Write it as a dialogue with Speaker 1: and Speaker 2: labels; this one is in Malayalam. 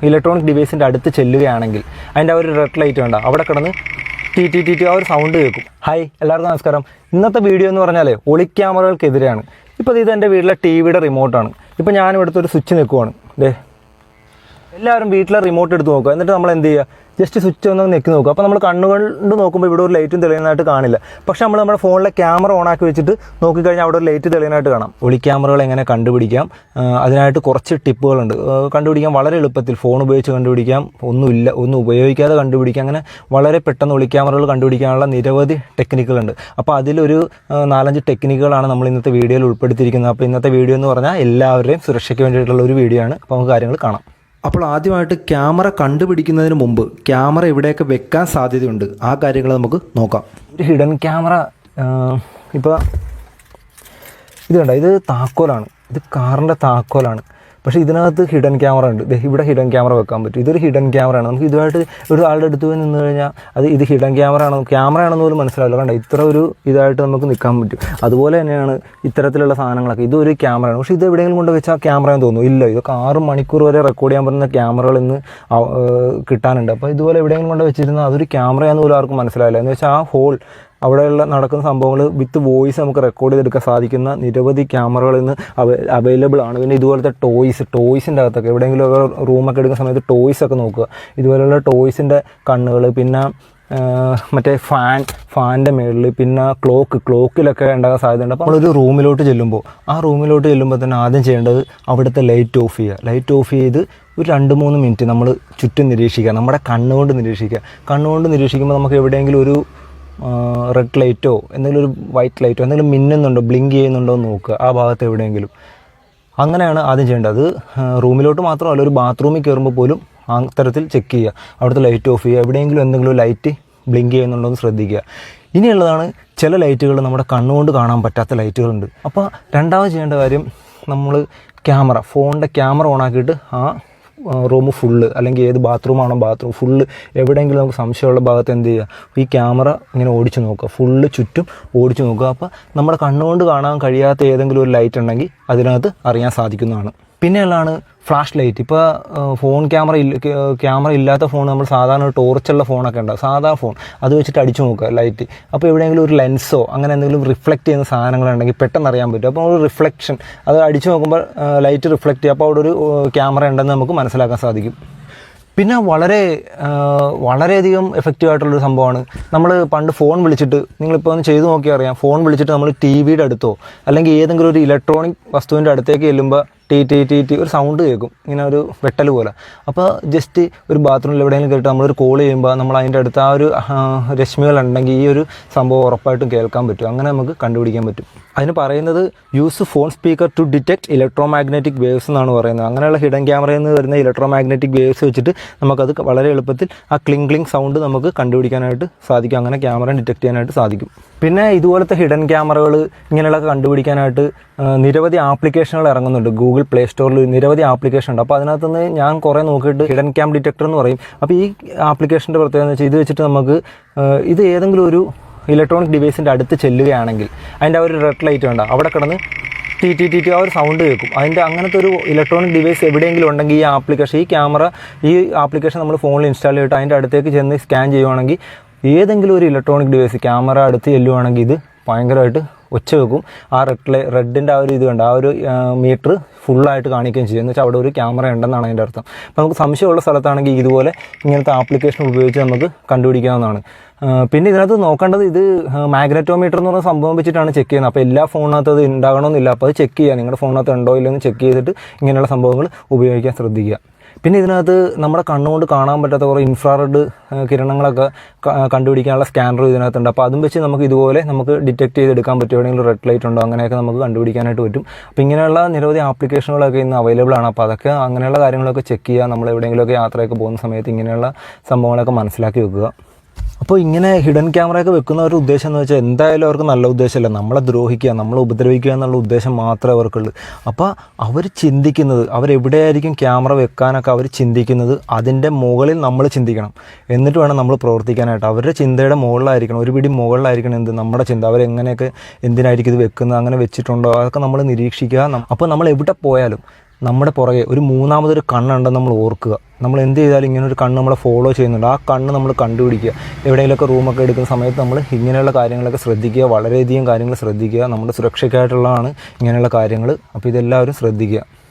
Speaker 1: ഇലക്ട്രോണിക് ഡിവൈസിൻ്റെ അടുത്ത് ചെല്ലുകയാണെങ്കിൽ അതിൻ്റെ ആ ഒരു റെഡ് ലൈറ്റ് വേണ്ട അവിടെ കിടന്ന് ടി ആ ഒരു സൗണ്ട് കേൾക്കും. ഹായ് എല്ലാവർക്കും നമസ്കാരം. ഇന്നത്തെ വീഡിയോ എന്ന് പറഞ്ഞാൽ ഒളിക്യാമറകൾക്കെതിരെയാണ്. ഇപ്പോൾ ഇത് എൻ്റെ വീട്ടിലെ ടിവിയുടെ റിമോട്ടാണ്. ഇപ്പോൾ ഞാനും എടുത്തൊരു സ്വിച്ച് നിൽക്കുവാണ്. എല്ലാവരും വീട്ടിലെ റിമോട്ട് എടുത്ത് നോക്കുക. എന്നിട്ട് നമ്മൾ എന്ത് ചെയ്യുക, ജസ്റ്റ് സ്വിച്ച് ഒന്ന് നെക്കി നോക്കുക. അപ്പോൾ നമ്മൾ കണ്ണുകൊണ്ട് നോക്കുമ്പോൾ ഇവിടെ ഒരു ലൈറ്റും തെളിയുന്നതായിട്ട് കാണില്ല. പക്ഷേ നമ്മൾ നമ്മുടെ ഫോണിലെ ക്യാമറ ഓണാക്കി വെച്ചിട്ട് നോക്കിക്കഴിഞ്ഞാൽ അവിടെ ഒരു ലൈറ്റ് തെളിയുന്നതായിട്ട് കാണാം. ഒളിക്യാമറകൾ എങ്ങനെ കണ്ടുപിടിക്കാം, അതിനായിട്ട് കുറച്ച് ടിപ്പുകളുണ്ട്. കണ്ടുപിടിക്കാൻ വളരെ എളുപ്പത്തിൽ ഫോൺ ഉപയോഗിച്ച് കണ്ടുപിടിക്കാം, ഒന്നും ഉപയോഗിക്കാതെ കണ്ടുപിടിക്കാം. അങ്ങനെ വളരെ പെട്ടെന്ന് ഒളിക്യാമറകൾ കണ്ടുപിടിക്കാനുള്ള നിരവധി ടെക്നിക്കുകളുണ്ട്. അപ്പോൾ അതിലൊരു 4-5 ടെക്നിക്കുകളാണ് നമ്മൾ ഇന്നത്തെ വീഡിയോയിൽ ഉൾപ്പെടുത്തിയിരിക്കുന്നത്. അപ്പോൾ ഇന്നത്തെ വീഡിയോ എന്ന് പറഞ്ഞാൽ എല്ലാവരുടെയും സുരക്ഷയ്ക്ക് വേണ്ടിയിട്ടുള്ള ഒരു വീഡിയോ ആണ്. അപ്പോൾ നമുക്ക് കാര്യങ്ങൾ കാണാം. അപ്പോൾ ആദ്യമായിട്ട് ക്യാമറ കണ്ടുപിടിക്കുന്നതിന് മുമ്പ് ക്യാമറ എവിടെയൊക്കെ വെക്കാൻ സാധ്യതയുണ്ട് ആ കാര്യങ്ങൾ നമുക്ക് നോക്കാം. ഒരു ഹിഡൻ ക്യാമറ ഇപ്പോൾ ഇത് കണ്ട, ഇത് താക്കോലാണ്, ഇത് കാറിൻ്റെ താക്കോലാണ്. പക്ഷേ ഇതിനകത്ത് ഹിഡൻ ക്യാമറ ഉണ്ട്. ഇവിടെ ഹിഡൻ ക്യാമറ വെക്കാൻ പറ്റും. ഇതൊരു ഹിഡൻ ക്യാമറയാണ്. നമുക്ക് ഇതുമായിട്ട് ഒരു ആളുടെ അടുത്ത് പോയി നിന്ന് കഴിഞ്ഞാൽ ഇത് ഹിഡൻ ക്യാമറയാണെന്ന് പോലും മനസ്സിലാവില്ല. കണ്ട, ഇത്ര ഒരു ഇതായിട്ട് നമുക്ക് നിൽക്കാൻ പറ്റും. അതുപോലെ തന്നെയാണ് ഇത്തരത്തിലുള്ള സാധനങ്ങളൊക്കെ. ഇതൊരു ക്യാമറയാണ്. പക്ഷേ ഇത് എവിടെയെങ്കിലും കൊണ്ട് വെച്ചാൽ ക്യാമറയെന്ന് തോന്നുന്നു. ഇല്ല, ഇതൊക്കെ 6 മണിക്കൂർ വരെ റെക്കോർഡ് ചെയ്യാൻ പറ്റുന്ന ക്യാമറകൾ ഇന്ന് കിട്ടാനുണ്ട്. അപ്പോൾ ഇതുപോലെ എവിടെയെങ്കിലും കൊണ്ട് വെച്ചിരുന്നാൽ അതൊരു ക്യാമറയാന്ന് പോലും ആർക്കും മനസ്സിലാവില്ല. എന്ന് വെച്ചാൽ ആ ഹോൾ അവിടെയുള്ള നടക്കുന്ന സംഭവങ്ങൾ വിത്ത് വോയിസ് നമുക്ക് റെക്കോർഡ് ചെയ്തെടുക്കാൻ സാധിക്കുന്ന നിരവധി ക്യാമറകൾ ഇന്ന് അവൈലബിൾ ആണ്. പിന്നെ ഇതുപോലത്തെ ടോയ്സിൻ്റെ അകത്തൊക്കെ എവിടെയെങ്കിലും റൂമൊക്കെ എടുക്കുന്ന സമയത്ത് ടോയ്സൊക്കെ നോക്കുക. ഇതുപോലെയുള്ള ടോയ്സിൻ്റെ കണ്ണുകൾ, പിന്നെ മറ്റേ ഫാനിൻ്റെ മേളിൽ, പിന്നെ ക്ലോക്കിലൊക്കെ ഉണ്ടാകാൻ സാധ്യതയുണ്ട്. അപ്പോൾ നമ്മളൊരു റൂമിലോട്ട് ചെല്ലുമ്പോൾ തന്നെ ആദ്യം ചെയ്യേണ്ടത് അവിടുത്തെ ലൈറ്റ് ഓഫ് ചെയ്യുക. ലൈറ്റ് ഓഫ് ചെയ്ത് ഒരു 2-3 മിനിറ്റ് നമ്മൾ ചുറ്റും നിരീക്ഷിക്കുക. നമ്മുടെ കണ്ണുകൊണ്ട് നിരീക്ഷിക്കുമ്പോൾ നമുക്ക് എവിടെയെങ്കിലും ഒരു റെഡ് ലൈറ്റോ എന്തെങ്കിലും ഒരു വൈറ്റ് ലൈറ്റോ എന്തെങ്കിലും മിന്നുന്നുണ്ടോ, ബ്ലിങ്ക് ചെയ്യുന്നുണ്ടോ എന്ന് നോക്കുക ആ ഭാഗത്ത് എവിടെയെങ്കിലും. അങ്ങനെയാണ് ആദ്യം ചെയ്യേണ്ടത്. റൂമിലോട്ട് മാത്രമല്ല, ഒരു ബാത്റൂമിൽ കയറുമ്പോൾ പോലും അത്തരത്തിൽ ചെക്ക് ചെയ്യുക. അവിടുത്തെ ലൈറ്റ് ഓഫ് ചെയ്യുക. എവിടെയെങ്കിലും എന്തെങ്കിലും ലൈറ്റ് ബ്ലിങ്ക് ചെയ്യുന്നുണ്ടോ എന്ന് ശ്രദ്ധിക്കുക. ഇനിയുള്ളതാണ് ചില ലൈറ്റുകൾ നമ്മുടെ കണ്ണുകൊണ്ട് കാണാൻ പറ്റാത്ത ലൈറ്റുകളുണ്ട്. അപ്പോൾ രണ്ടാമത് ചെയ്യേണ്ട കാര്യം, നമ്മൾ ഫോണിൻ്റെ ക്യാമറ ഓണാക്കിയിട്ട് ആ റൂം ഫുള്ള്, അല്ലെങ്കിൽ ഏത് ബാത്റൂം ഫുള്ള് എവിടെയെങ്കിലും നമുക്ക് സംശയമുള്ള ഭാഗത്ത് എന്ത് ചെയ്യുക, ഈ ക്യാമറ ഇങ്ങനെ ഓടിച്ചു നോക്കുക. ഫുള്ള് ചുറ്റും ഓടിച്ചു നോക്കുക. അപ്പോൾ നമ്മുടെ കണ്ണുകൊണ്ട് കാണാൻ കഴിയാത്ത ഏതെങ്കിലും ഒരു ലൈറ്റ് ഉണ്ടെങ്കിൽ അതിനകത്ത് അറിയാൻ സാധിക്കുന്നതാണ്. പിന്നെയുള്ളതാണ് ഫ്ലാഷ് ലൈറ്റ്. ഇപ്പോൾ ഫോൺ ക്യാമറ ഇല്ലാത്ത ഫോൺ, നമ്മൾ സാധാരണ ടോർച്ചുള്ള ഫോണൊക്കെ ഉണ്ടാവും, സാധാ ഫോൺ, അത് വെച്ചിട്ട് അടിച്ചു നോക്കുക ലൈറ്റ്. അപ്പോൾ എവിടെയെങ്കിലും ഒരു ലെൻസോ അങ്ങനെ എന്തെങ്കിലും റിഫ്ലക്റ്റ് ചെയ്യുന്ന സാധനങ്ങളുണ്ടെങ്കിൽ പെട്ടെന്ന് അറിയാൻ പറ്റും. അപ്പോൾ ഒരു റിഫ്ലക്ഷൻ, അത് അടിച്ചു നോക്കുമ്പോൾ ലൈറ്റ് റിഫ്ലക്റ്റ് ചെയ്യുക. അപ്പോൾ അവിടെ ഒരു ക്യാമറ ഉണ്ടെന്ന് നമുക്ക് മനസ്സിലാക്കാൻ സാധിക്കും. പിന്നെ വളരെയധികം എഫക്റ്റീവായിട്ടുള്ളൊരു സംഭവമാണ്, നമ്മൾ പണ്ട് ഫോൺ വിളിച്ചിട്ട്, നിങ്ങളിപ്പോൾ ഒന്ന് ചെയ്ത് നോക്കിയാൽ അറിയാം, ഫോൺ വിളിച്ചിട്ട് നമ്മൾ ടിവിയുടെ അടുത്തോ അല്ലെങ്കിൽ ഏതെങ്കിലും ഒരു ഇലക്ട്രോണിക് വസ്തുവിൻ്റെ അടുത്തേക്ക് ചെല്ലുമ്പോൾ ടി ഒരു സൗണ്ട് കേൾക്കും, ഇങ്ങനെ ഒരു വെട്ടൽ പോലെ. അപ്പോൾ ജസ്റ്റ് ഒരു ബാത്റൂമിൽ എവിടെയെങ്കിലും കേട്ട് നമ്മളൊരു കോൾ ചെയ്യുമ്പോൾ നമ്മൾ അതിൻ്റെ അടുത്ത് ആ ഒരു രശ്മികളുണ്ടെങ്കിൽ ഈ ഒരു സംഭവം ഉറപ്പായിട്ടും കേൾക്കാൻ പറ്റും. അങ്ങനെ നമുക്ക് കണ്ടുപിടിക്കാൻ പറ്റും. അതിന് പറയുന്നത് use phone speaker to detect electromagnetic waves എന്നാണ് പറയുന്നത്. അങ്ങനെയുള്ള ഹിഡൻ ക്യാമറയിൽ നിന്ന് വരുന്ന ഇലക്ട്രോമാഗ്നറ്റിക് വേവ്സ് വെച്ചിട്ട് നമുക്കത് വളരെ എളുപ്പത്തിൽ ആ ക്ലിങ് സൗണ്ട് നമുക്ക് കണ്ടുപിടിക്കാനായിട്ട് സാധിക്കും. അങ്ങനെ ക്യാമറ ഡിറ്റക്ട് ചെയ്യാനായിട്ട് സാധിക്കും. പിന്നെ ഇതുപോലത്തെ ഹിഡൻ ക്യാമറകൾ ഇങ്ങനെയുള്ളതൊക്കെ കണ്ടുപിടിക്കാനായിട്ട് നിരവധി ആപ്ലിക്കേഷനുകൾ ഇറങ്ങുന്നുണ്ട്. ഗൂഗിൾ പ്ലേ സ്റ്റോറിൽ നിരവധി ആപ്ലിക്കേഷൻ ഉണ്ട്. അപ്പോൾ അതിനകത്തുനിന്ന് ഞാൻ കുറേ നോക്കിയിട്ട് ഹിഡൻ ക്യാം ഡിറ്റക്ടർ എന്ന് പറയും. അപ്പോൾ ഈ ആപ്ലിക്കേഷൻ്റെ പ്രത്യേകത എന്ന് വെച്ചാൽ, ഇത് വെച്ചിട്ട് നമുക്ക് ഇത് ഏതെങ്കിലും ഒരു ഇലക്ട്രോണിക് ഡിവൈസിൻ്റെ അടുത്ത് ചെല്ലുകയാണെങ്കിൽ അതിൻ്റെ ആ ഒരു റെഡ് ലൈറ്റ് വേണ്ട, അവിടെ കിടന്ന് ടി ആ ഒരു സൗണ്ട് കേൾക്കും. അങ്ങനത്തെ ഒരു ഇലക്ട്രോണിക് ഡിവൈസ് എവിടെയെങ്കിലും ഉണ്ടെങ്കിൽ ഈ ആപ്ലിക്കേഷൻ നമ്മൾ ഫോണിൽ ഇൻസ്റ്റാൾ ചെയ്തിട്ട് അതിൻ്റെ അടുത്തേക്ക് ചെന്ന് സ്കാൻ ചെയ്യുവാണെങ്കിൽ ഏതെങ്കിലും ഒരു ഇലക്ട്രോണിക് ഡിവൈസ് ക്യാമറ അടുത്ത് ചെല്ലുവാണെങ്കിൽ ഇത് ഭയങ്കരമായിട്ട് ഒച്ച വെക്കും. ആ റെഡിൻ്റെ ആ ഒരു ഇത് കണ്ട് ആ ഒരു മീറ്റർ ഫുള്ളായിട്ട് കാണിക്കുകയും ചെയ്യും. എന്ന് വെച്ചാൽ അവിടെ ഒരു ക്യാമറ ഉണ്ടെന്നാണ് അതിൻ്റെ അർത്ഥം. അപ്പോൾ നമുക്ക് സംശയമുള്ള സ്ഥലത്താണെങ്കിൽ ഇതുപോലെ ഇങ്ങനത്തെ ആപ്ലിക്കേഷൻ ഉപയോഗിച്ച് നമുക്ക് കണ്ടുപിടിക്കാവുന്നതാണ്. പിന്നെ ഇതിനകത്ത് നോക്കേണ്ടത്, ഇത് മാഗ്നറ്റോമീറ്റർ എന്ന് പറയുന്ന സംഭവം വെച്ചിട്ടാണ് ചെക്ക് ചെയ്യുന്നത്. അപ്പോൾ എല്ലാ ഫോണിനകത്ത് അത് ഉണ്ടാകണമെന്നില്ല. അപ്പോൾ അത് ചെക്ക് ചെയ്യുക, നിങ്ങളുടെ ഫോണിനകത്ത് ഉണ്ടോ ഇല്ലെന്ന് ചെക്ക് ചെയ്തിട്ട് ഇങ്ങനെയുള്ള സംഭവങ്ങൾ ഉപയോഗിക്കാൻ ശ്രദ്ധിക്കുക. പിന്നെ ഇതിനകത്ത് നമ്മുടെ കണ്ണുകൊണ്ട് കാണാൻ പറ്റാത്ത കുറേ ഇൻഫ്രാറെഡ് കിരണങ്ങളൊക്കെ കണ്ടുപിടിക്കാനുള്ള സ്കാനർ ഇതിനകത്തുണ്ട്. അപ്പോൾ അതും വെച്ച് നമുക്ക് ഇതുപോലെ ഡിറ്റക്ട് ചെയ്തെടുക്കാൻ പറ്റും. എവിടെയെങ്കിലും റെഡ് ലൈറ്റ് ഉണ്ടോ അങ്ങനെയൊക്കെ നമുക്ക് കണ്ടുപിടിക്കാനായിട്ട് പറ്റും. അപ്പോൾ ഇങ്ങനെയുള്ള നിരവധി ആപ്ലിക്കേഷനുകളൊക്കെ ഇന്ന് അവൈലബിൾ ആണ്. അപ്പോൾ അതൊക്കെ അങ്ങനെയുള്ള കാര്യങ്ങളൊക്കെ ചെക്ക് ചെയ്യുക. നമ്മൾ എവിടെയെങ്കിലുമൊക്കെ യാത്രയൊക്കെ പോകുന്ന സമയത്ത് ഇങ്ങനെയുള്ള സംഭവങ്ങളൊക്കെ മനസ്സിലാക്കി വെക്കുക. അപ്പോൾ ഇങ്ങനെ ഹിഡൻ ക്യാമറയൊക്കെ വെക്കുന്ന ഒരു ഉദ്ദേശം എന്ന് വെച്ചാൽ എന്തായാലും അവർക്ക് നല്ല ഉദ്ദേശമല്ല, നമ്മളെ ദ്രോഹിക്കുക, നമ്മളെ ഉപദ്രവിക്കുക എന്നുള്ള ഉദ്ദേശം മാത്രമേ അവർക്കുള്ളൂ. അപ്പോൾ അവർ ചിന്തിക്കുന്നത്, അവരെവിടെയായിരിക്കും ക്യാമറ വെക്കാനൊക്കെ അവർ ചിന്തിക്കുന്നത്, അതിൻ്റെ മുകളിൽ നമ്മൾ ചിന്തിക്കണം. എന്നിട്ട് വേണം നമ്മൾ പ്രവർത്തിക്കാനായിട്ട്. അവരുടെ ചിന്തയുടെ മുകളിലായിരിക്കണം, ഒരു പിടി മുകളിലായിരിക്കണം നമ്മുടെ ചിന്ത. അവരെങ്ങനെയൊക്കെ എന്തിനായിരിക്കും ഇത് വെക്കുന്നത്, അങ്ങനെ വെച്ചിട്ടുണ്ടോ, അതൊക്കെ നമ്മൾ നിരീക്ഷിക്കുക. അപ്പോൾ നമ്മൾ എവിടെ പോയാലും നമ്മുടെ പുറകെ ഒരു മൂന്നാമതൊരു കണ്ണുണ്ടെന്ന് നമ്മൾ ഓർക്കുക. നമ്മൾ എന്ത് ചെയ്താലും ഇങ്ങനെ ഒരു കണ്ണ് നമ്മളെ ഫോളോ ചെയ്യുന്നുണ്ട്. ആ കണ്ണ് നമ്മൾ കണ്ടുപിടിക്കുക. എവിടെയെങ്കിലുമൊക്കെ റൂമൊക്കെ എടുക്കുന്ന സമയത്ത് നമ്മൾ ഇങ്ങനെയുള്ള കാര്യങ്ങളൊക്കെ ശ്രദ്ധിക്കുക. വളരെയധികം കാര്യങ്ങൾ ശ്രദ്ധിക്കുക. നമ്മുടെ സുരക്ഷയ്ക്കായിട്ടുള്ളതാണ് ഇങ്ങനെയുള്ള കാര്യങ്ങൾ. അപ്പോൾ ഇതെല്ലാവരും ശ്രദ്ധിക്കുക.